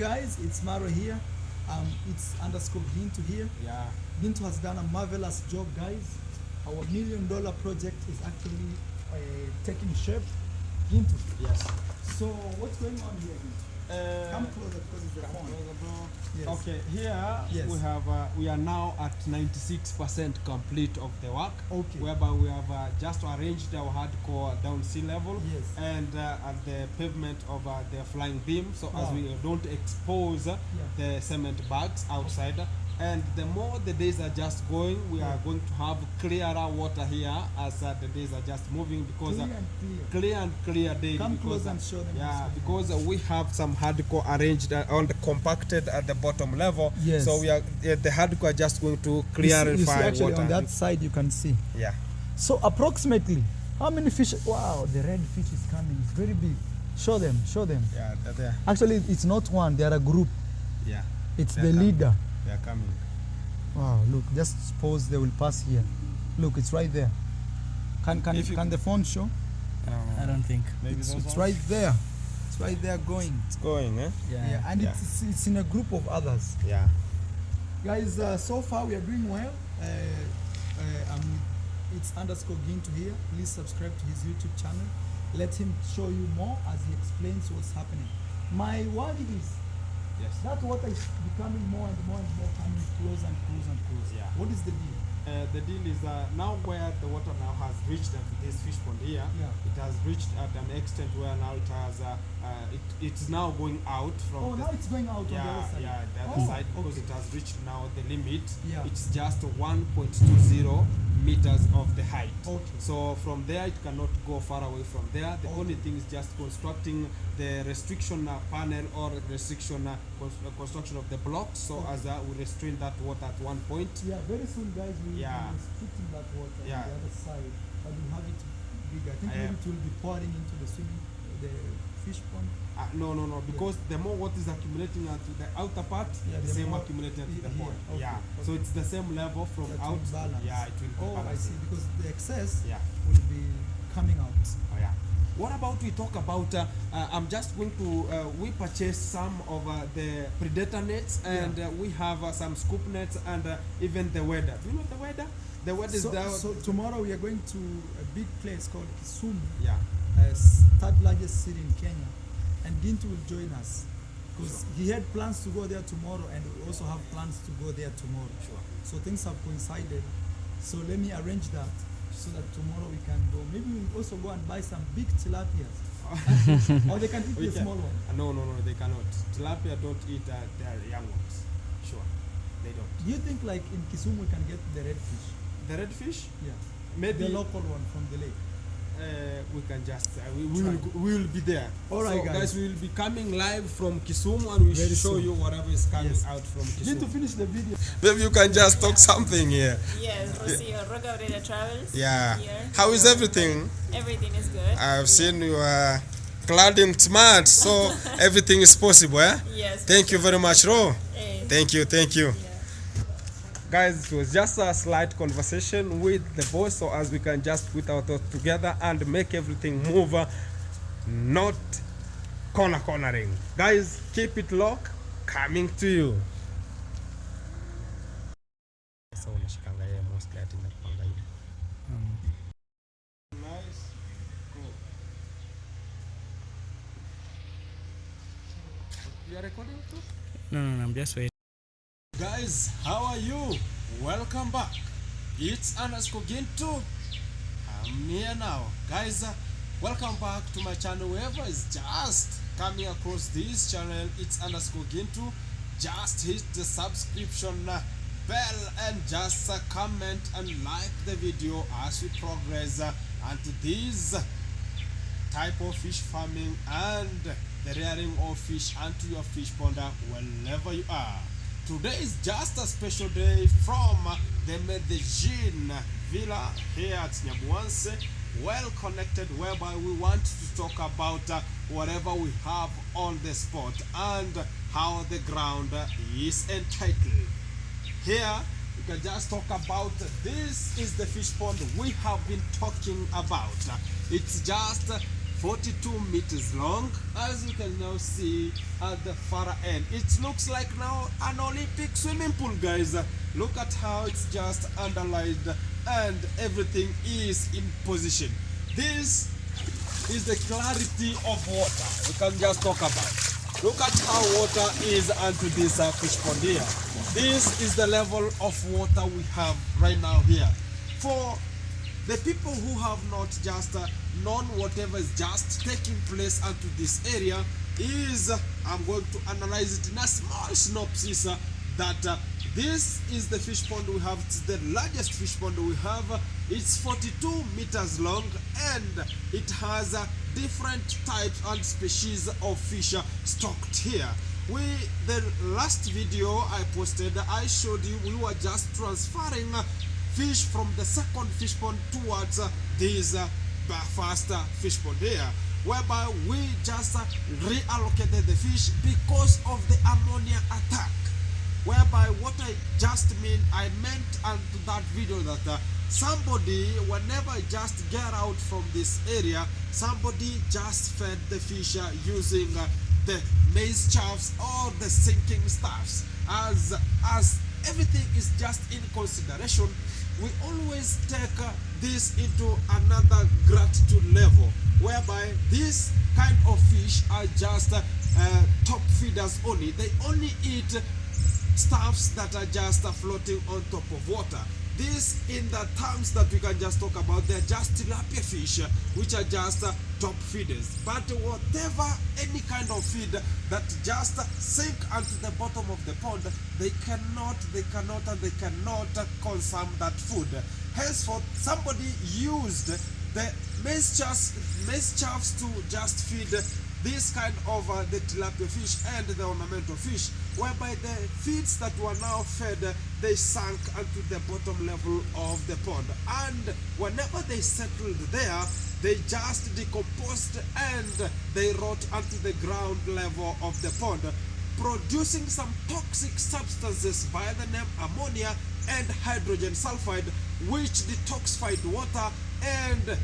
guys, it's Maro here. It's underscore Gintu here. Yeah. Gintu has done a marvelous job, guys. Our $1 million project is actually taking shape. Gintu. Yes. So what's going on here, Gintu? Come closer because it's the phone. Yes. Okay, here we are now at 96% complete of the work. Okay. Whereby we have just arranged our hardcore down sea level. Yes. And at the pavement of the flying beam, so as we don't expose the cement bags outside. Okay. And the more the days are just going, we are going to have clearer water here as the days are just moving, because clear and clear day. Come close and show them. Yeah, because we have some hardcore arranged on the compacted at the bottom level. Yes. So we are the hardcore are just going to clarify you see actually water. On that side you can see. Yeah. So approximately how many fish? Wow, the red fish is coming. It's very big. Show them. Show them. Yeah, they're there. Actually, it's not one. They are a group. Yeah. It's the leader. They are coming. Wow, look, just suppose they will pass here. Look, it's right there. Can the phone show? I don't think. Maybe it's right there. It's right there going. It's going, eh? Yeah, and it's in a group of others. Yeah. Guys, so far we are doing well. It's underscore Gintu here. Please subscribe to his YouTube channel. Let him show you more as he explains what's happening. My worry is that water is becoming more and more coming close and close and close. Yeah. What is the deal? The deal is now where the water now has reached at this fish pond here. Yeah. It has reached at an extent where now it has it's now going out from. Oh, now it's going out on the other side. Yeah, the other side, because it has reached now the limit. Yeah. It's just 1.20 meters of the height. Okay. So from there it cannot go far away from there. The only thing is just constructing the restriction panel or restriction construction of the blocks, so as we restrain that water at one point. Yeah, very soon, guys, we will be restricting that water on the other side, but we'll have it bigger. I think maybe it will be pouring into the fish pond. No, because the more water is accumulating to the outer part, the same accumulating to the pond. Okay. Yeah, so it's the same level from out. Yeah, it will be balanced. I see, because the excess will be coming out. Oh, yeah. What about we talk about, I'm just going to, we purchase some of the predator nets, and we have some scoop nets, and even the weather. Do you know the weather? The weather is down. So tomorrow we are going to a big place called Kisumu, third largest city in Kenya, and Gintu will join us, because he had plans to go there tomorrow, and we also have plans to go there tomorrow. So things have coincided. So let me arrange that, so that tomorrow we can go. Maybe we'll also go and buy some big tilapias. Or they can eat the small one. No, they cannot. Tilapia don't eat their young ones. Sure, they don't. Do you think like in Kisumu we can get the red fish? The red fish? Yeah. Maybe the local one from the lake. We can just we will be there. All right, guys, we will be coming live from Kisumu, and we will show you whatever is coming out from Kisumu. Need to finish the video. Maybe you can just talk something here. Yes, Rocio, Rogaureda Travels. Yeah. Here. How is everything? Everything is good. I've seen you are clad in smart, so everything is possible, eh? Yes. Thank you very much, Ro. Hey. Thank you. Yeah. Guys, it was just a slight conversation with the boss, so as we can just put our thoughts together and make everything move, not cornering. Guys, keep it locked, coming to you. Nice. Cool. You are recording too? No, I'm just waiting. Guys, how are you? Welcome back. It's underscore Gintu. I'm here now. Guys, welcome back to my channel. Whoever is just coming across this channel, it's underscore Gintu. Just hit the subscription bell and just comment and like the video as we progress into this type of fish farming and the rearing of fish onto your fish pond wherever you are. Today is just a special day from the Medellin Villa here at Nyabuanse, well connected, whereby we want to talk about whatever we have on the spot and how the ground is entitled. Here we can just talk about, this is the fish pond we have been talking about. It's just 42 meters long, as you can now see at the far end. It looks like now an Olympic swimming pool, guys. Look at how it's just underlined and everything is in position. This is the clarity of water we can just talk about. Look at how water is onto this fish pond here. This is the level of water we have right now here. For the people who have not just known whatever is just taking place onto this area is, I'm going to analyze it in a small synopsis that this is the fish pond we have. It's the largest fish pond we have. It's 42 meters long and it has different types and species of fish stocked here. The last video I posted, I showed you we were just transferring fish from the second fish pond towards this first fish pond here, whereby we just reallocated the fish because of the ammonia attack. Whereby what I meant onto that video that somebody, whenever just get out from this area, somebody just fed the fish using the maize chaffs or the sinking stuffs. As everything is just in consideration, we always take this into another gratitude level, whereby this kind of fish are just top feeders only. They only eat stuffs that are just floating on top of water. This, in the terms that we can just talk about, they're just tilapia fish, which are just top feeders. But whatever, any kind of feed that just sink onto the bottom of the pond, they cannot consume that food. Henceforth, somebody used the maize chaffs to just feed this kind of the tilapia fish and the ornamental fish, whereby the feeds that were now fed, they sank onto the bottom level of the pond, and whenever they settled there, they just decomposed and they rot onto the ground level of the pond, producing some toxic substances by the name ammonia and hydrogen sulfide, which detoxified water, and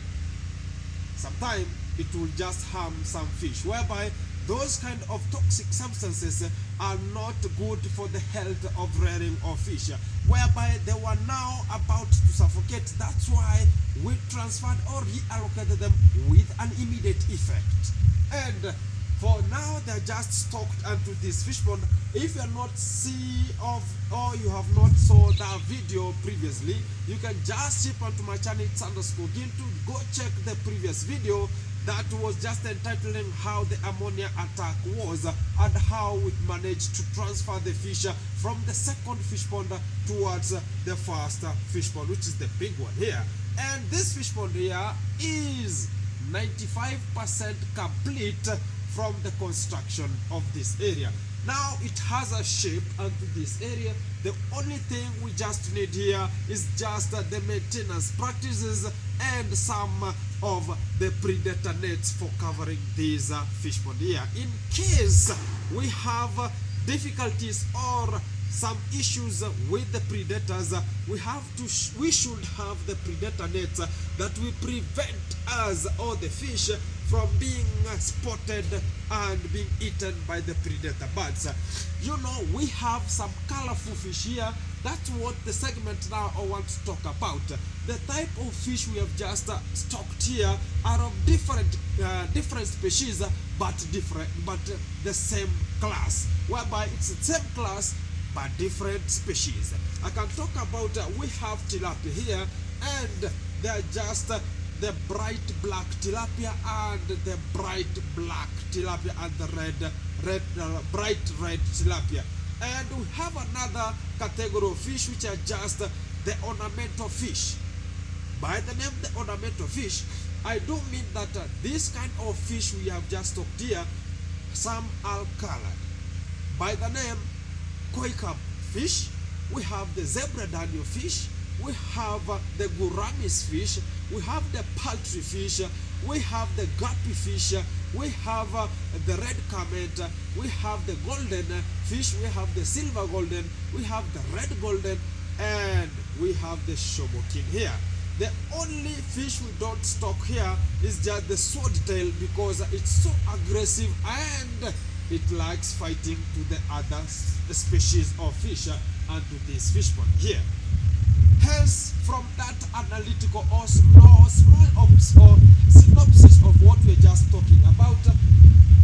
sometimes it will just harm some fish, whereby those kind of toxic substances are not good for the health of rearing of fish, whereby they were now about to suffocate. That's why we transferred or reallocated them with an immediate effect. And for now, they're just stocked onto this fish pond. If you're not or you have not saw that video previously, you can just ship onto my channel, it's _Gintu. Go check the previous video that was just entitling how the ammonia attack was and how we managed to transfer the fish from the second fish pond towards the first fish pond, which is the big one here. And this fish pond here is 95% complete from the construction of this area. Now it has a shape onto this area. The only thing we just need here is just the maintenance practices and some of the predator nets for covering this fish pond here. In case we have difficulties or some issues with the predators, we should have the predator nets that will prevent us or the fish from being spotted and being eaten by the predator birds. You know, we have some colorful fish here. That's what the segment now I want to talk about. The type of fish we have just stocked here are of different species, but the same class, whereby it's the same class but different species. I can talk about we have tilapia here, and they're just the bright black tilapia and the bright black tilapia and the bright red tilapia. And we have another category of fish which are just the ornamental fish. By the name the ornamental fish, I do mean that this kind of fish we have just stocked here, some are colored. By the name koi carp fish, we have the zebra daniel fish, we have the gouramis fish, we have the poultry fish, we have the guppy fish, we have the red carpet, we have the golden fish, we have the silver golden, we have the red golden, and we have the shomokin here. The only fish we don't stock here is just the swordtail, because it's so aggressive and it likes fighting to the other species of fish and to this fish pond here. Hence, from that analytical or small synopsis of what we're just talking about,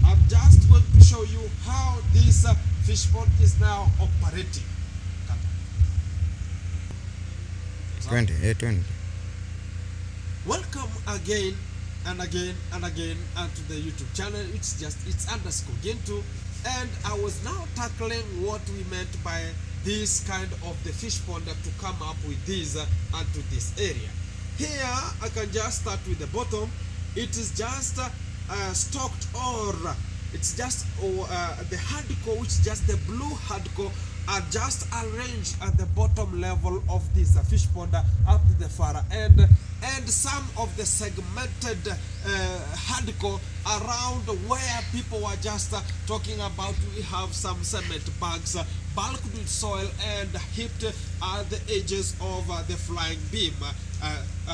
I'm just going to show you how this fish pond is now operating. 20. Welcome again and again and again onto the YouTube channel. It's underscore Gento, and I was now tackling what we meant by this kind of the fish pond to come up with this onto this area. Here I can just start with the bottom. It is just stocked, or it's just the hardcore, which is just the blue hardcore, are just arranged at the bottom level of this fish pond up to the far end, and some of the segmented hardcore around where people were just talking about. We have some cement bags bulked with soil and heaped at the edges of the flying beam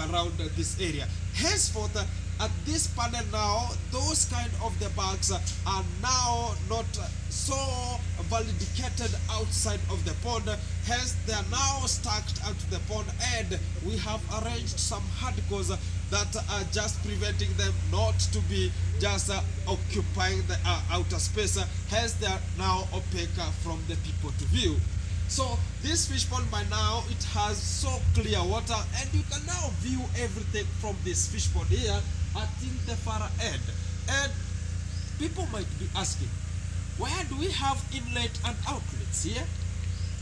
around this area. Henceforth, at this panel now, those kind of the bags are now not so validated outside of the pond. Hence, they are now stacked onto the pond, and we have arranged some hardcores that are just preventing them not to be just occupying the outer space. Hence, they are now opaque from the people to view. So this fish pond by now, it has so clear water, and you can now view everything from this fish pond here until the far end. And people might be asking, where do we have inlet and outlets here?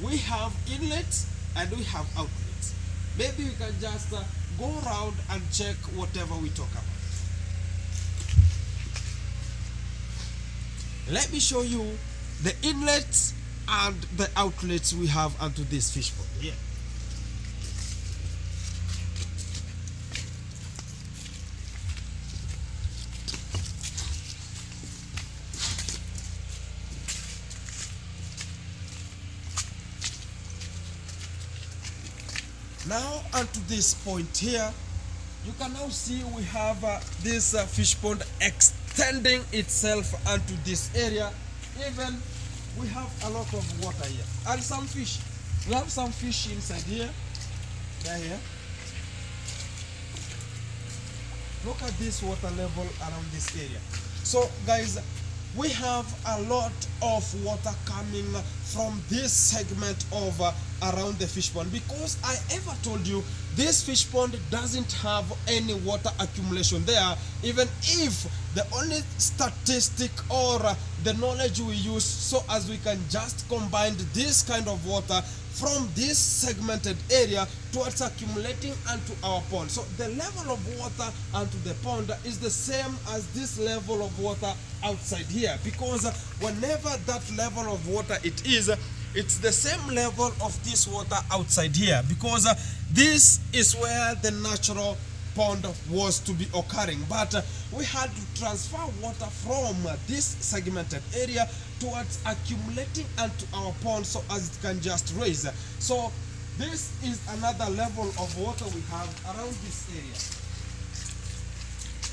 We have inlets and we have outlets. Maybe we can just go around and check whatever we talk about. Let me show you the inlets and the outlets we have onto this fish pond here. Now onto this point here, you can now see we have this fish pond extending itself onto this area. Even we have a lot of water here and some fish. We have some fish inside here. They're here. Look at this water level around this area. So guys, we have a lot of water coming from this segment of around the fish pond, because I ever told you this fish pond doesn't have any water accumulation there, even if the only statistic or the knowledge we use so as we can just combine this kind of water from this segmented area towards accumulating onto our pond. So the level of water onto the pond is the same as this level of water outside here, because whenever that level of water it is, it's the same level of this water outside here, because this is where the natural pond was to be occurring. But we had to transfer water from this segmented area towards accumulating onto our pond so as it can just raise. So this is another level of water we have around this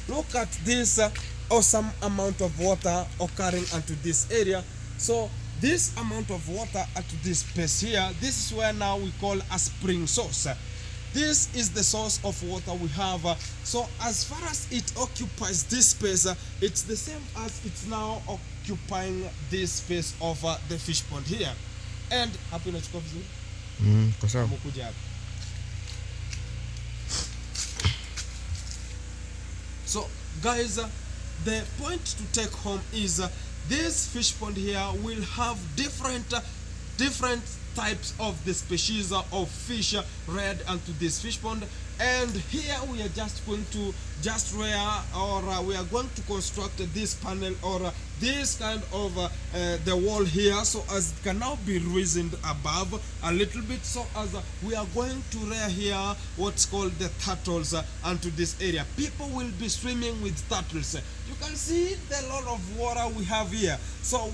area. Look at this awesome amount of water occurring onto this area. So this amount of water at this space here, this is where now we call a spring source. This is the source of water we have. So as far as it occupies this space, it's the same as it's now occupying this space of the fish pond here. And happy na chukua vizuri? Kwa sawa. Mukuja hapa. So guys, the point to take home is this fish pond here will have different types of the species of fish reared onto this fish pond. And here we are just going to rear, or we are going to construct this panel or this kind of the wall here, so as it can now be risen above a little bit, so as we are going to rear here what's called the turtles onto this area. People will be swimming with turtles. You can see the lot of water we have here. So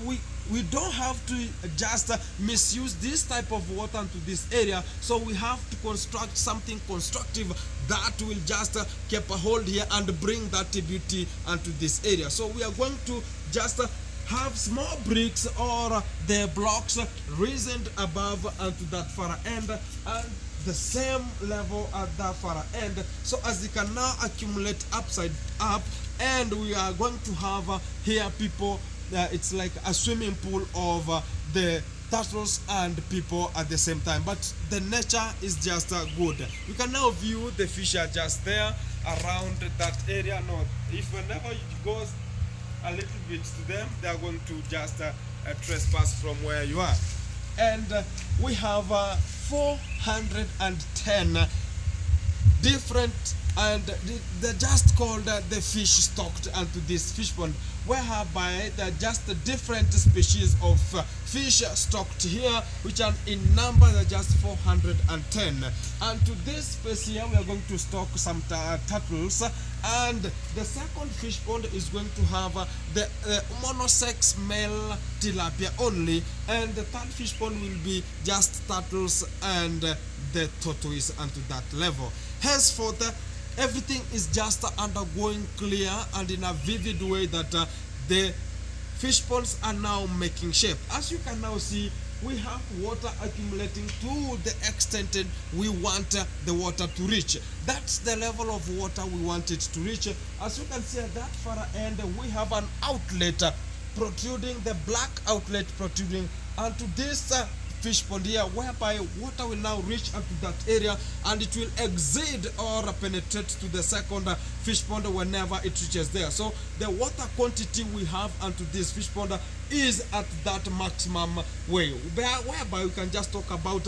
we don't have to just misuse this type of water into this area, so we have to construct something constructive that will just keep a hold here and bring that beauty into this area. So we are going to just have small bricks or the blocks risen above and to that far end, and the same level at that far end, so as they can now accumulate upside up, and we are going to have here people, it's like a swimming pool of the turtles and people at the same time, but the nature is just good. You can now view the fish are just there around that area. No, if whenever you go a little bit to them, they are going to just trespass from where you are. And we have 410 different, and they're just called the fish stocked onto this fish pond, whereby they're just different species of fish stocked here, which are in number they're just 410. And to this space here we are going to stock some turtles, and the second fish pond is going to have the monosex male tilapia only, and the third fish pond will be just turtles and the tortoise onto that level. Henceforth, everything is just undergoing clear and in a vivid way that the fish ponds are now making shape. As you can now see, we have water accumulating to the extent we want the water to reach. That's the level of water we want it to reach. As you can see at that far end, we have an outlet protruding, the black outlet protruding onto this fish pond here, whereby water will now reach up to that area and it will exceed or penetrate to the second fish pond whenever it reaches there. So the water quantity we have onto this fish pond is at that maximum way, whereby we can just talk about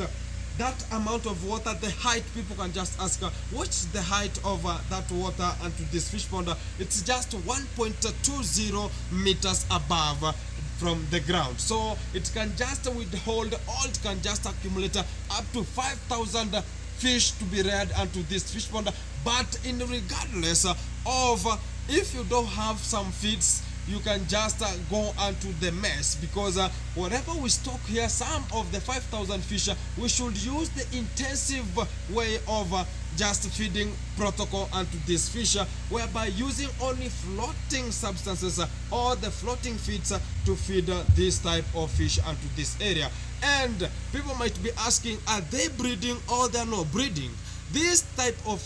that amount of water, the height. People can just ask, what's the height of that water onto this fish pond? It's just 1.20 meters above from the ground, so it can just withhold, or it can just accumulate up to 5,000 fish to be reared onto this fish pond. But in regardless of if you don't have some feeds, you can just go onto the mess, because whatever we stock here, some of the 5,000 fish, we should use the intensive way of just feeding protocol onto this fish, whereby using only floating substances or the floating feeds to feed this type of fish onto this area. And people might be asking, are they breeding or they're not breeding? This type of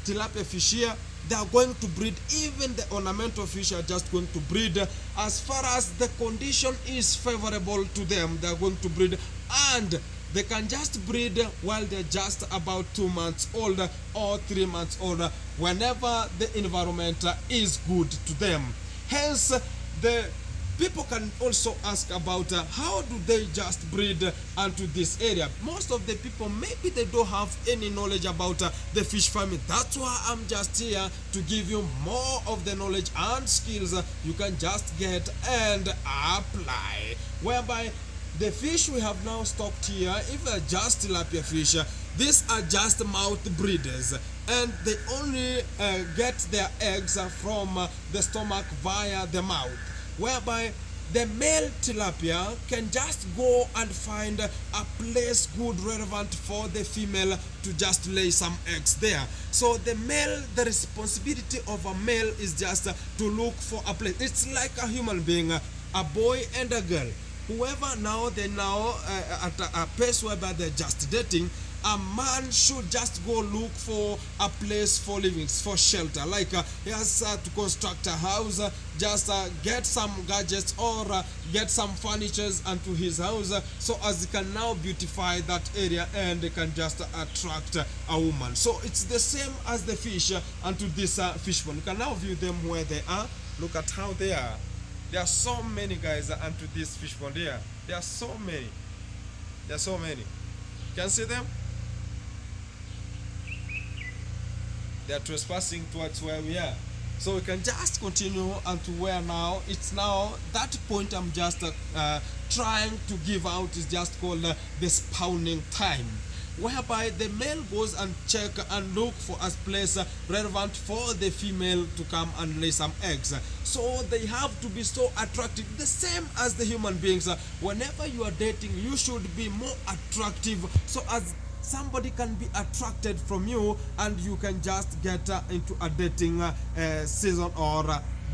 tilapia fish here, they are going to breed. Even the ornamental fish are just going to breed as far as the condition is favorable to them. They are going to breed, and they can just breed while they're just about 2 months old or 3 months old, whenever the environment is good to them. Hence, the people can also ask about how do they just breed onto this area. Most of the people, maybe they don't have any knowledge about the fish farming. That's why I'm just here to give you more of the knowledge and skills you can just get and apply, whereby the fish we have now stocked here, if they're just tilapia fish, these are just mouth breeders, and they only get their eggs from the stomach via the mouth, whereby the male tilapia can just go and find a place good, relevant for the female to just lay some eggs there. So the male, the responsibility of a male is just to look for a place. It's like a human being, a boy and a girl. Whoever now they now at a pace whereby they're just dating, a man should just go look for a place for living, for shelter. Like he has to construct a house, just get some gadgets or get some furnitures onto his house, so as he can now beautify that area and they can just attract a woman. So it's the same as the fish onto this fish pond. You can now view them where they are. Look at how they are. There are so many guys onto this fish pond here. There are so many. There are so many. You can see them? They are trespassing towards where we are. So we can just continue onto where now. It's now that point I'm just trying to give out is just called the spawning time. whereby the male goes and check and look for a place relevant for the female to come and lay some eggs. So they have to be so attractive, the same as the human beings. Whenever you are dating, you should be more attractive, so as somebody can be attracted from you and you can just get into a dating season or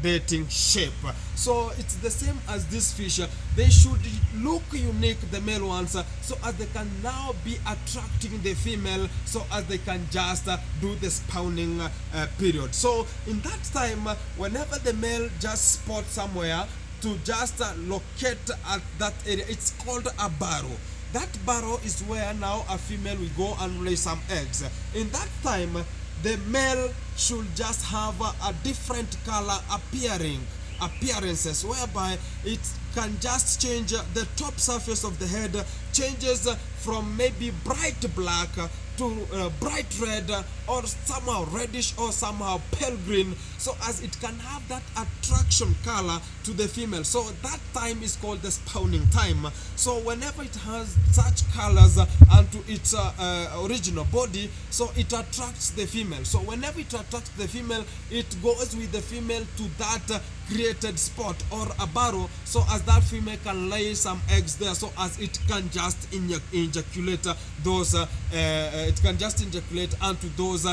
dating shape. So it's the same as this fish. They should look unique, the male ones, so as they can now be attracting the female, so as they can just do the spawning period. So in that time, whenever the male just spot somewhere to just locate at that area, it's called a burrow. That burrow is where now a female will go and lay some eggs. In that time, the male should just have a different color appearances, whereby it can just change the top surface of the head, changes from maybe bright black to bright red, or somehow reddish, or somehow pale green, so as it can have that attraction color to the female. So that time is called the spawning time. So whenever it has such colors onto its original body, so it attracts the female. So whenever it attracts the female, it goes with the female to that created spot or a burrow, so as that female can lay some eggs there, so as it can just ejaculate those it can just ejaculate onto those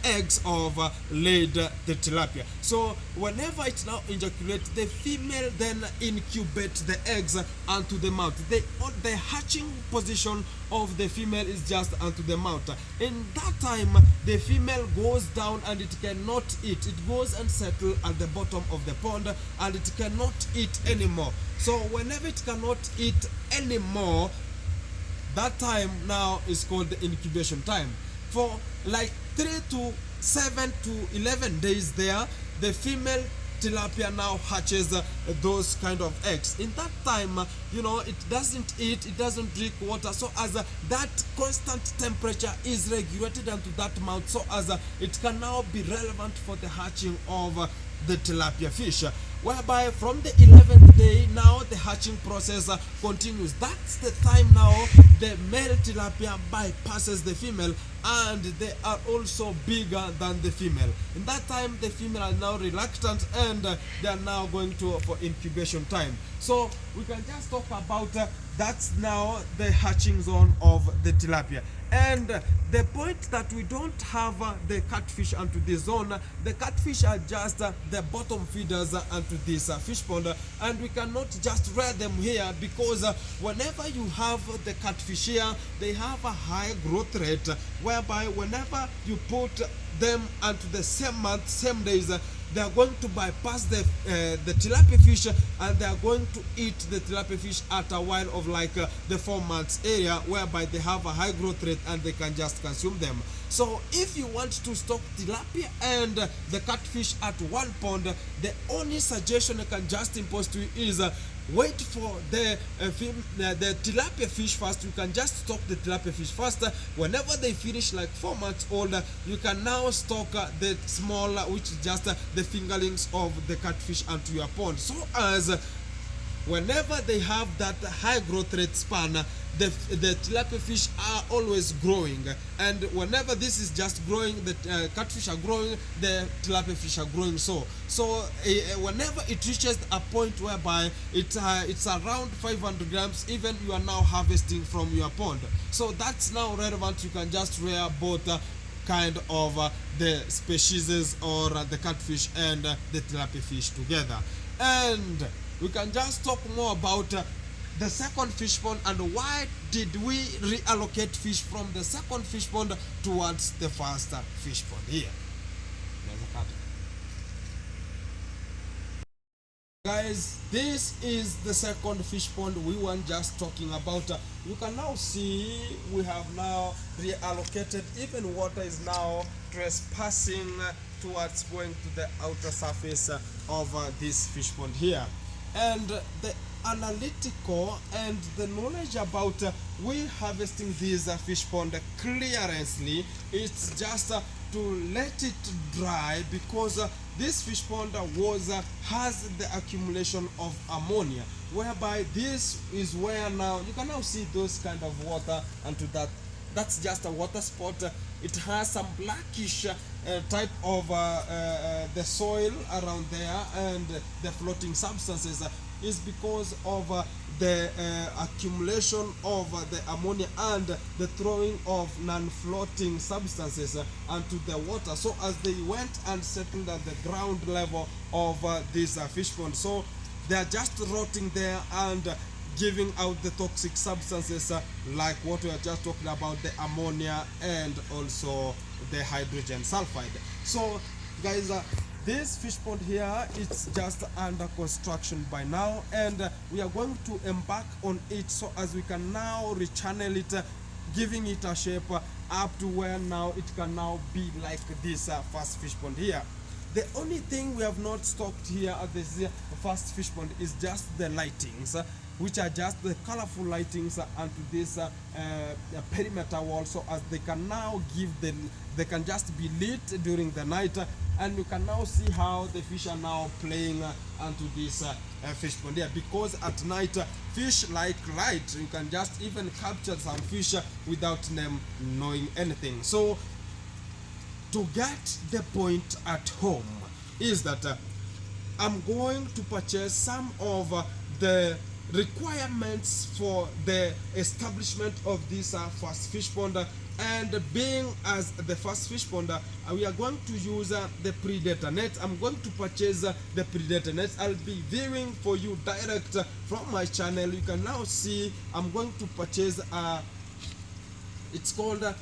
eggs of laid the tilapia. So whenever it now ejaculates, the female then incubates the eggs onto the mouth. The hatching position of the female is just onto the mouth. In that time, the female goes down and it cannot eat. It goes and settles at the bottom of the pond and it cannot eat anymore. So whenever it cannot eat anymore, that time now is called the incubation time. For like 3 to 7 to 11 days there, the female tilapia now hatches those kind of eggs. In that time, it doesn't eat, it doesn't drink water, so as that constant temperature is regulated onto that mouth, so as it can now be relevant for the hatching of the tilapia fish, whereby from the 11th day now the hatching process continues. That's the time now the male tilapia bypasses the female, and they are also bigger than the female. In that time, the female are now reluctant and they are now going to for incubation time. So we can just talk about that's now the hatching zone of the tilapia. And the point that we don't have the catfish onto this zone, the catfish are just the bottom feeders onto this fish pond, and we cannot just rear them here, because whenever you have the catfish here, they have a high growth rate, whereby whenever you put them onto the same month, same days, they are going to bypass the tilapia fish, and they are going to eat the tilapia fish at a while of like the 4 months area, whereby they have a high growth rate and they can just consume them. So if you want to stock tilapia and the catfish at one pond, the only suggestion I can just impose to you is wait for the tilapia fish first. You can just stock the tilapia fish first. Whenever they finish like 4 months old, you can now stock the small, which is just the fingerlings of the catfish onto your pond, so as whenever they have that high growth rate span, the tilapia fish are always growing, and whenever this is just growing, the catfish are growing, the tilapia fish are growing. So whenever it reaches a point whereby it's around 500 grams, even you are now harvesting from your pond, so that's now relevant. You can just rear both kind of the species or the catfish and the tilapia fish together. And we can just talk more about the second fish pond and why did we reallocate fish from the second fish pond towards the first fish pond here. Guys, this is the second fish pond we were just talking about. You can now see we have now reallocated. Even water is now trespassing towards going to the outer surface of this fish pond here. And the analytical and the knowledge about we harvesting this fish pond clearly, it's just to let it dry, because this fish pond has the accumulation of ammonia. whereby this is where now you can now see those kind of water, and to that's just a water spot. It has some blackish type of the soil around there, and the floating substances is because of the accumulation of the ammonia and the throwing of non-floating substances onto the water. So as they went and settled at the ground level of this fish pond, so they are just rotting there and giving out the toxic substances like what we are just talking about, the ammonia and also the hydrogen sulfide. So guys, this fish pond here, it's just under construction by now, and we are going to embark on it so as we can now rechannel it, giving it a shape up to where now it can now be like this first fish pond here. The only thing we have not stocked here at this first fish pond is just the lightings, which are just the colorful lightings onto this perimeter wall, so as they can now they can just be lit during the night, and you can now see how the fish are now playing onto this fish pond here, because at night fish like light. You can just even capture some fish without them knowing anything. So to get the point at home is that I'm going to purchase some of the requirements for the establishment of this first fish pond, and being as the first fish pond, we are going to use the predator net. I'm going to purchase the predator net. I'll be viewing for you direct from my channel. You can now see I'm going to purchase it's called a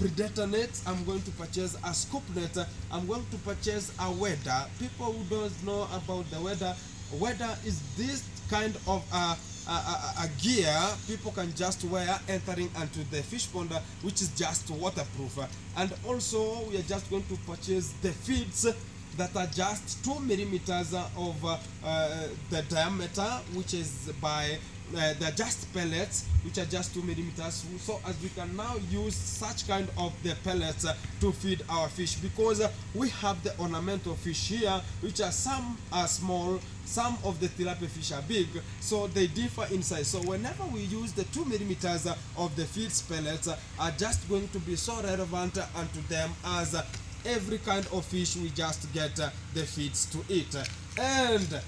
predator net. I'm going to purchase a scoop net. I'm going to purchase a wedder. People who don't know about the wedder is this kind of a gear people can just wear entering into the fish pond, which is just waterproof. And also we are just going to purchase the feeds that are just 2 millimeters of the diameter, which is by they're just pellets, which are just 2 millimeters, so as we can now use such kind of the pellets to feed our fish, because we have the ornamental fish here, which are some are small, some of the tilapia fish are big, so they differ in size. So whenever we use the 2 millimeters of the feeds pellets are just going to be so relevant unto them, as every kind of fish we just get the feeds to eat. And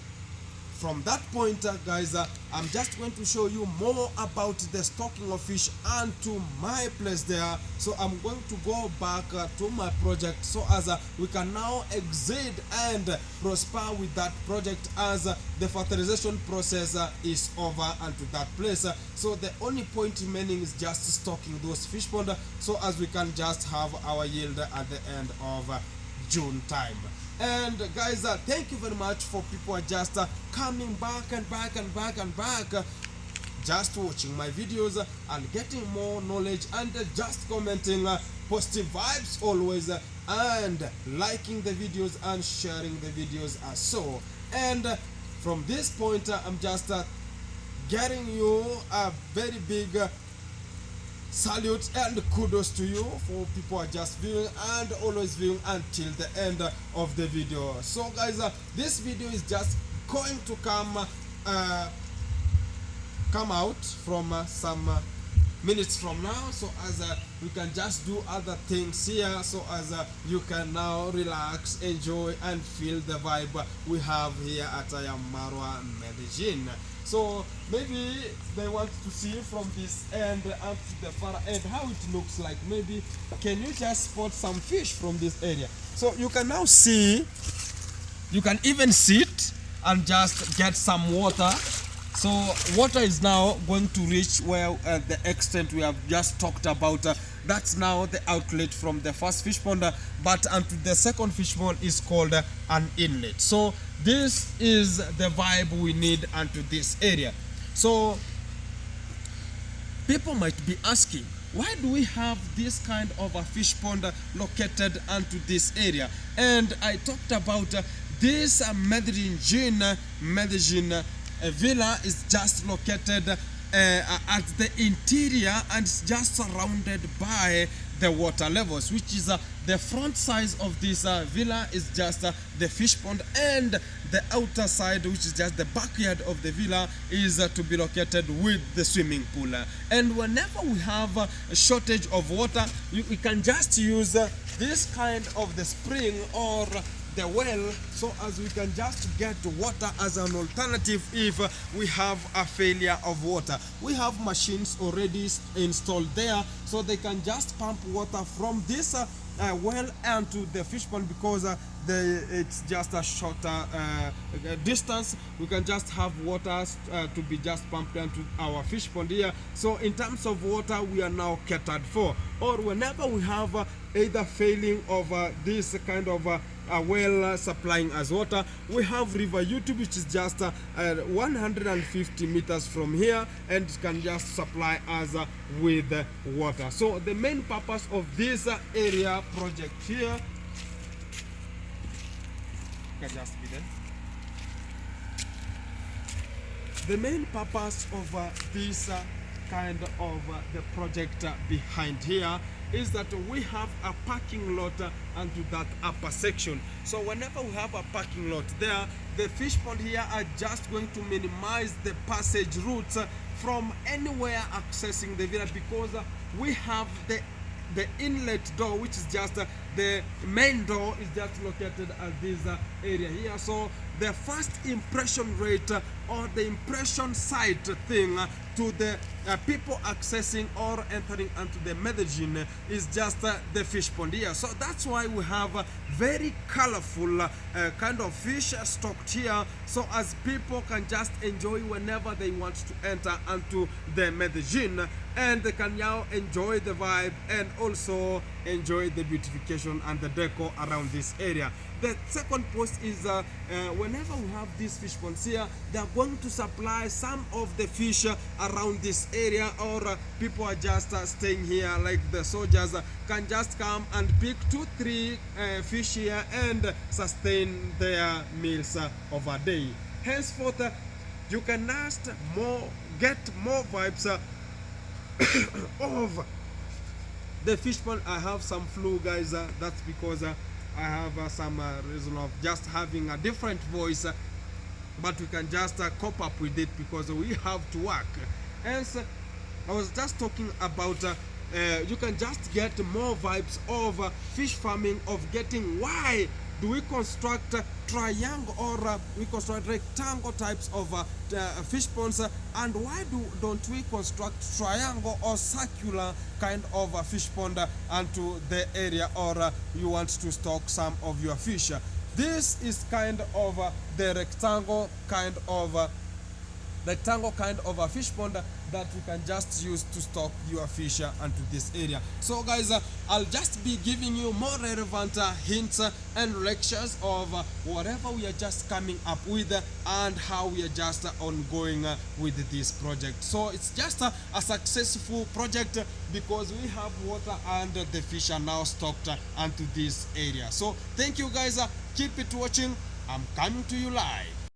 from that point, guys, I'm just going to show you more about the stocking of fish and to my place there. So I'm going to go back to my project, so as we can now exceed and prosper with that project, as the fertilization process is over and to that place. So the only point remaining is just stocking those fish pond, so as we can just have our yield at the end of June time. And guys, thank you very much for people are just coming back and back and back and back, just watching my videos and getting more knowledge, and just commenting positive vibes always, and liking the videos and sharing the videos as so. And from this point, I'm just getting you a very big salute and kudos to you for people are just viewing and always viewing until the end of the video. So guys, this video is just going to come out from some minutes from now, so as we can just do other things here, so as you can now relax, enjoy and feel the vibe we have here at Marwa, Medellin. So maybe they want to see from this end up to the far end how it looks like. Maybe can you just spot some fish from this area? So you can now see, you can even sit and just get some water. So water is now going to reach where the extent we have just talked about. That's now the outlet from the first fish pond, but onto the second fish pond is called an inlet. So this is the vibe we need onto this area. So people might be asking, why do we have this kind of a fish pond located onto this area? And I talked about this Medellin villa is just located at the interior, and it's just surrounded by the water levels, which is the front side of this villa is just the fish pond, and the outer side, which is just the backyard of the villa, is to be located with the swimming pool. And whenever we have a shortage of water, we can just use this kind of the spring or the well, so as we can just get water as an alternative if we have a failure of water. We have machines already installed there, so they can just pump water from this well and to the fish pond, because it's just a shorter distance. We can just have water to be just pumped into our fish pond here. So in terms of water, we are now catered for. Or whenever we have either failing of this kind of well supplying us water, we have River YouTube, which is just 150 meters from here, and it can just supply us with water. So the main purpose of this area project here can just be there. The main purpose of this kind of the project behind here is that we have a parking lot onto that upper section. So whenever we have a parking lot there, the fish pond here are just going to minimize the passage routes from anywhere accessing the villa, because we have the inlet door, which is just the main door is just located at this area here. So the first impression rate or the impression site thing to the people accessing or entering into the Medellin is just the fish pond here. So that's why we have very colorful kind of fish stocked here, so as people can just enjoy whenever they want to enter into the Medellin, and they can now enjoy the vibe and also enjoy the beautification and the decor around this area. The second post is whenever we have these fish ponds here, they are going to supply some of the fish around this area, or people are just staying here, like the soldiers can just come and pick 2-3 fish here and sustain their meals of a day. Henceforth, you can just get more vibes of the fish pond. I have some flu, guys. That's because I have some reason of just having a different voice, but we can just cope up with it because we have to work. Hence, I was just talking about you can just get more vibes of fish farming, of getting why do we construct triangle or we construct rectangle types of fish ponds, and why don't we construct triangle or circular kind of fish pond onto the area, or you want to stock some of your fish. This is kind of the rectangle kind of a fish pond that you can just use to stock your fish onto this area. So guys, I'll just be giving you more relevant hints and lectures of whatever we are just coming up with and how we are just ongoing with this project. So it's just a successful project because we have water and the fish are now stocked onto this area. So thank you guys, keep it watching. I'm coming to you live.